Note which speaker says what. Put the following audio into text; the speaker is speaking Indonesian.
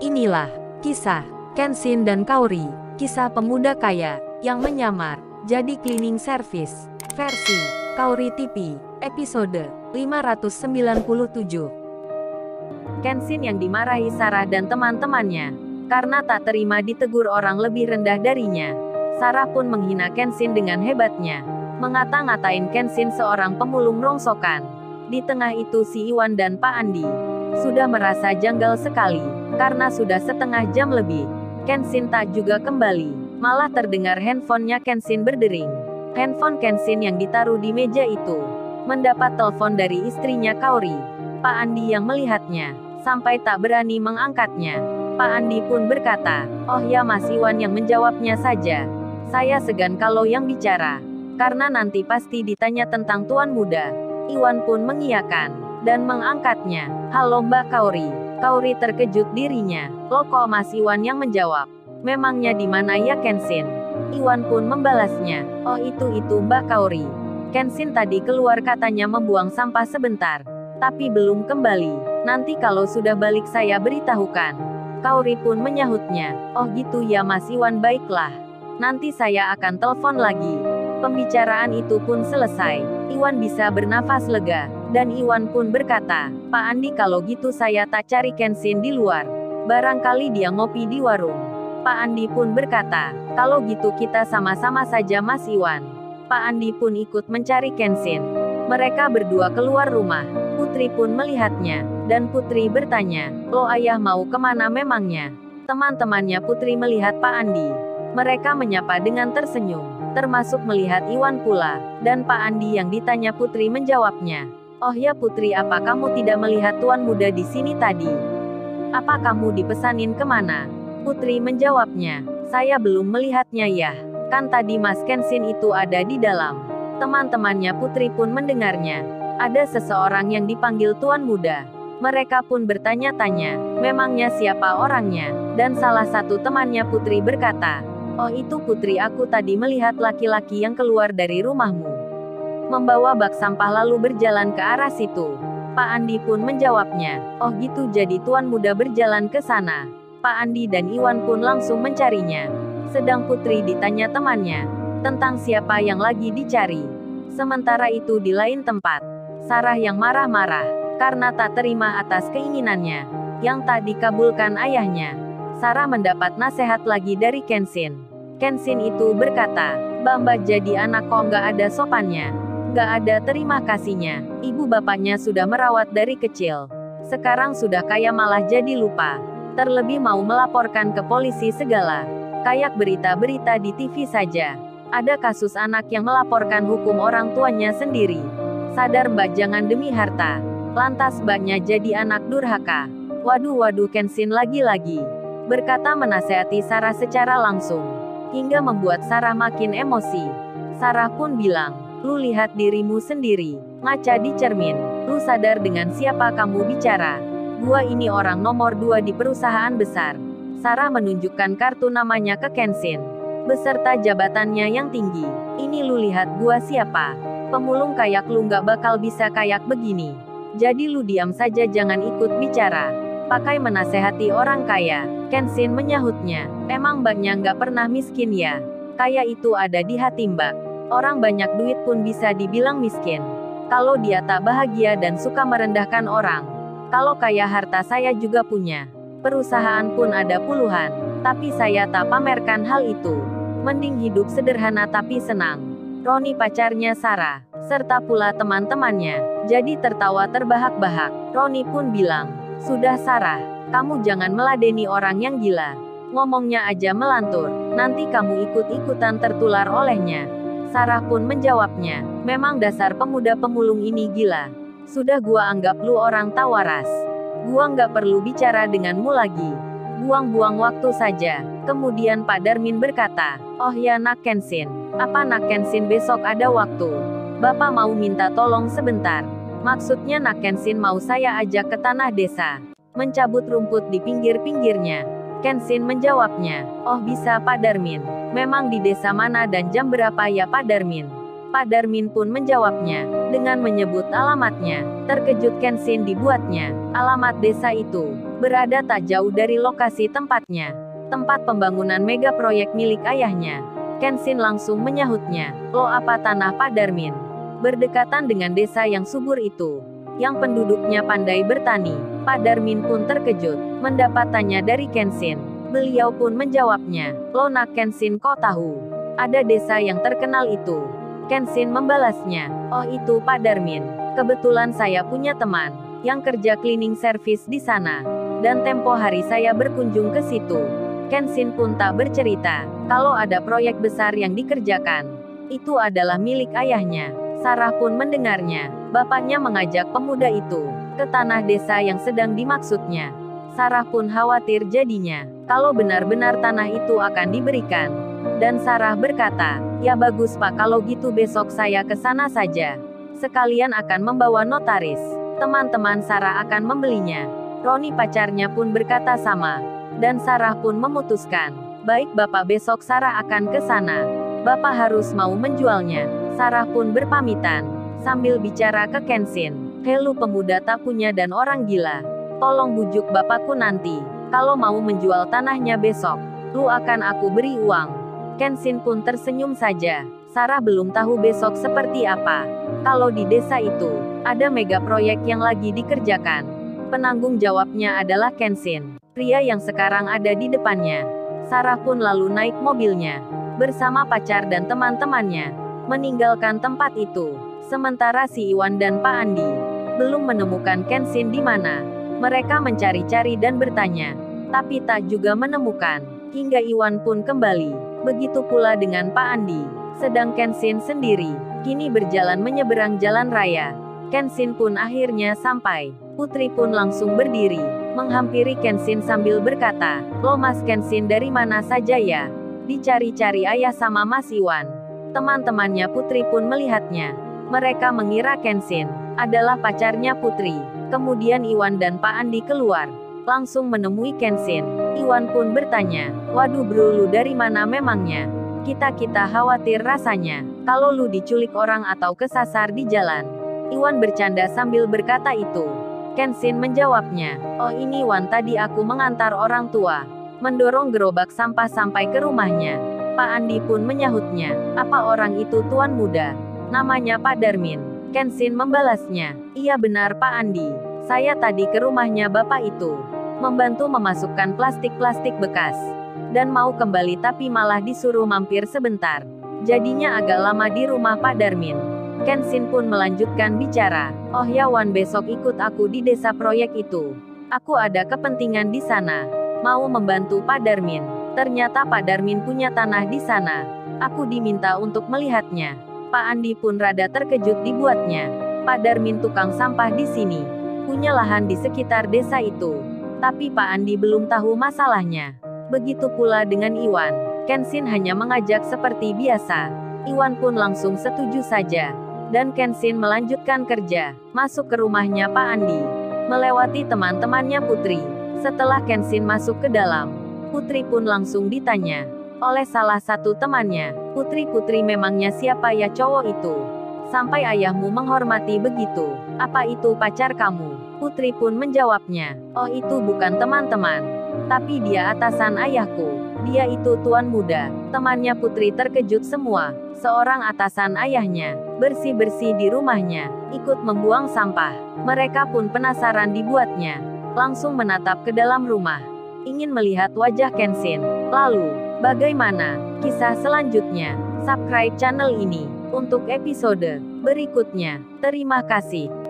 Speaker 1: Inilah kisah Kenshin dan Kaori, kisah pemuda kaya yang menyamar jadi cleaning service versi Kaori TV, episode 597. Kenshin yang dimarahi Sarah dan teman-temannya karena tak terima ditegur orang lebih rendah darinya. Sarah pun menghina Kenshin dengan hebatnya, mengata-ngatain Kenshin seorang pemulung rongsokan. Di tengah itu si Iwan dan Pak Andi sudah merasa janggal sekali, karena sudah setengah jam lebih. Kenshin tak juga kembali, malah terdengar handphonenya Kenshin berdering. Handphone Kenshin yang ditaruh di meja itu mendapat telepon dari istrinya Kaori. Pak Andi yang melihatnya, sampai tak berani mengangkatnya. Pak Andi pun berkata, "Oh ya Mas Iwan yang menjawabnya saja. Saya segan kalau yang bicara, karena nanti pasti ditanya tentang tuan muda." Iwan pun mengiyakan dan mengangkatnya. "Halo Mbak Kaori." Kaori terkejut dirinya. "Loh kok Mas Iwan yang menjawab? Memangnya di mana ya Kenshin?" Iwan pun membalasnya, "Oh itu Mbak Kaori. Kenshin tadi keluar katanya membuang sampah sebentar, tapi belum kembali. Nanti kalau sudah balik saya beritahukan." Kaori pun menyahutnya, "Oh gitu ya Mas Iwan, baiklah. Nanti saya akan telepon lagi." Pembicaraan itu pun selesai. Iwan bisa bernafas lega, dan Iwan pun berkata, "Pak Andi kalau gitu saya tak cari Kenshin di luar. Barangkali dia ngopi di warung." Pak Andi pun berkata, "Kalau gitu kita sama-sama saja Mas Iwan." Pak Andi pun ikut mencari Kenshin. Mereka berdua keluar rumah. Putri pun melihatnya, dan Putri bertanya, "Lo ayah mau kemana memangnya?" Teman-temannya Putri melihat Pak Andi. Mereka menyapa dengan tersenyum, termasuk melihat Iwan pula, dan Pak Andi yang ditanya Putri menjawabnya, "Oh ya Putri, apa kamu tidak melihat tuan muda di sini tadi? Apa kamu dipesanin kemana?" Putri menjawabnya, "Saya belum melihatnya ya. Kan tadi Mas Kenshin itu ada di dalam." Teman-temannya Putri pun mendengarnya. Ada seseorang yang dipanggil tuan muda. Mereka pun bertanya-tanya, memangnya siapa orangnya? Dan salah satu temannya Putri berkata, "Oh itu Putri, aku tadi melihat laki-laki yang keluar dari rumahmu, membawa bak sampah lalu berjalan ke arah situ." Pak Andi pun menjawabnya, "Oh gitu, jadi tuan muda berjalan ke sana." Pak Andi dan Iwan pun langsung mencarinya. Sedang Putri ditanya temannya tentang siapa yang lagi dicari. Sementara itu di lain tempat, Sarah yang marah-marah karena tak terima atas keinginannya yang tak dikabulkan ayahnya. Sarah mendapat nasihat lagi dari Kenshin. Kenshin itu berkata, "Mbak jadi anak kok nggak ada sopannya, nggak ada terima kasihnya. Ibu bapaknya sudah merawat dari kecil, sekarang sudah kaya malah jadi lupa. Terlebih mau melaporkan ke polisi segala. Kayak berita-berita di TV saja. Ada kasus anak yang melaporkan hukum orang tuanya sendiri. Sadar Mbak jangan demi harta, lantas Mbaknya jadi anak durhaka." Waduh Kenshin lagi-lagi berkata menasehati Sarah secara langsung, hingga membuat Sarah makin emosi. Sarah pun bilang, "Lu lihat dirimu sendiri, ngaca di cermin. Lu sadar dengan siapa kamu bicara? Gua ini orang nomor 2 di perusahaan besar." Sarah menunjukkan kartu namanya ke Kenshin, beserta jabatannya yang tinggi. "Ini lu lihat gua siapa? Pemulung kayak lu nggak bakal bisa kayak begini. Jadi lu diam saja, jangan ikut bicara. Pakai menasehati orang kaya." Kenshin menyahutnya, "Emang Mbaknya nggak pernah miskin ya? Kaya itu ada di hati Mbak. Orang banyak duit pun bisa dibilang miskin kalau dia tak bahagia dan suka merendahkan orang. Kalau kaya harta saya juga punya. Perusahaan pun ada puluhan. Tapi saya tak pamerkan hal itu. Mending hidup sederhana tapi senang." Roni pacarnya Sarah, serta pula teman-temannya, jadi tertawa terbahak-bahak. Roni pun bilang, "Sudah Sarah, kamu jangan meladeni orang yang gila. Ngomongnya aja melantur, nanti kamu ikut-ikutan tertular olehnya." Sarah pun menjawabnya, "Memang dasar pemuda pemulung ini gila. Sudah gua anggap lu orang tawaras. Gua nggak perlu bicara denganmu lagi. Buang-buang waktu saja." Kemudian Pak Darmin berkata, "Oh ya Nak Kenshin, apa Nak Kenshin besok ada waktu? Bapak mau minta tolong sebentar." Maksudnya Nak Kenshin mau saya ajak ke tanah desa, mencabut rumput di pinggir-pinggirnya. Kenshin menjawabnya, "Oh bisa Pak Darmin. Memang di desa mana dan jam berapa ya Pak Darmin?" Pak Darmin pun menjawabnya, dengan menyebut alamatnya. Terkejut Kenshin dibuatnya. Alamat desa itu berada tak jauh dari lokasi tempatnya. Tempat pembangunan mega proyek milik ayahnya. Kenshin langsung menyahutnya. Lo apa tanah Pak Darmin? Berdekatan dengan desa yang subur itu. Yang penduduknya pandai bertani. Pak Darmin pun terkejut mendapatannya dari Kenshin. Beliau pun menjawabnya. Lo nak Kenshin kok tahu? Ada desa yang terkenal itu. Kenshin membalasnya. Oh itu Pak Darmin. Kebetulan saya punya teman yang kerja cleaning service di sana. Dan tempo hari saya berkunjung ke situ. Kenshin pun tak bercerita kalau ada proyek besar yang dikerjakan. Itu adalah milik ayahnya. Sarah pun mendengarnya. Bapaknya mengajak pemuda itu ke tanah desa yang sedang dimaksudnya. Sarah pun khawatir jadinya kalau benar-benar tanah itu akan diberikan. Dan Sarah berkata, ya bagus Pak kalau gitu besok saya ke sana saja. Sekalian akan membawa notaris. Teman-teman Sarah akan membelinya. Roni pacarnya pun berkata sama. Dan Sarah pun memutuskan, baik Bapak besok Sarah akan ke sana. Bapak harus mau menjualnya. Sarah pun berpamitan. Sambil bicara ke Kenshin. Helu pemuda tak punya dan orang gila. Tolong bujuk bapakku nanti. Kalau mau menjual tanahnya besok, lu akan aku beri uang. Kenshin pun tersenyum saja. Sarah belum tahu besok seperti apa. Kalau di desa itu, ada mega proyek yang lagi dikerjakan. Penanggung jawabnya adalah Kenshin. Pria yang sekarang ada di depannya. Sarah pun lalu naik mobilnya. Bersama pacar dan teman-temannya. Meninggalkan tempat itu. Sementara si Iwan dan Pak Andi belum menemukan Kenshin di mana. Mereka mencari-cari dan bertanya. Tapi tak juga menemukan. Hingga Iwan pun kembali. Begitu pula dengan Pak Andi. Sedang Kenshin sendiri, kini berjalan menyeberang jalan raya. Kenshin pun akhirnya sampai. Putri pun langsung berdiri, menghampiri Kenshin sambil berkata, lo Mas Kenshin dari mana saja ya? Dicari-cari ayah sama Mas Iwan. Teman-temannya Putri pun melihatnya. Mereka mengira Kenshin adalah pacarnya Putri. Kemudian Iwan dan Pak Andi keluar. Langsung menemui Kenshin. Iwan pun bertanya, waduh bro lu dari mana memangnya? Kita khawatir rasanya, kalau lu diculik orang atau kesasar di jalan. Iwan bercanda sambil berkata itu. Kenshin menjawabnya, oh ini Iwan tadi aku mengantar orang tua. Mendorong gerobak sampah sampai ke rumahnya. Pak Andi pun menyahutnya, apa orang itu tuan muda? Namanya Pak Darmin. Kenshin membalasnya, iya benar Pak Andi. Saya tadi ke rumahnya bapak itu. Membantu memasukkan plastik-plastik bekas. Dan mau kembali tapi malah disuruh mampir sebentar. Jadinya agak lama di rumah Pak Darmin. Kenshin pun melanjutkan bicara. Oh ya Wan besok ikut aku di desa proyek itu. Aku ada kepentingan di sana. Mau membantu Pak Darmin. Ternyata Pak Darmin punya tanah di sana. Aku diminta untuk melihatnya. Pak Andi pun rada terkejut dibuatnya. Pak Darmin tukang sampah di sini. Punya lahan di sekitar desa itu. Tapi Pak Andi belum tahu masalahnya. Begitu pula dengan Iwan. Kenshin hanya mengajak seperti biasa. Iwan pun langsung setuju saja. Dan Kenshin melanjutkan kerja. Masuk ke rumahnya Pak Andi. Melewati teman-temannya Putri. Setelah Kenshin masuk ke dalam, Putri pun langsung ditanya oleh salah satu temannya. Putri memangnya siapa ya cowok itu? Sampai ayahmu menghormati begitu. Apa itu pacar kamu? Putri pun menjawabnya, oh itu bukan teman-teman. Tapi dia atasan ayahku. Dia itu tuan muda. Temannya Putri terkejut semua. Seorang atasan ayahnya, bersih-bersih di rumahnya, ikut membuang sampah. Mereka pun penasaran dibuatnya. Langsung menatap ke dalam rumah. Ingin melihat wajah Kenshin. Lalu, bagaimana kisah selanjutnya? Subscribe channel ini untuk episode berikutnya. Terima kasih.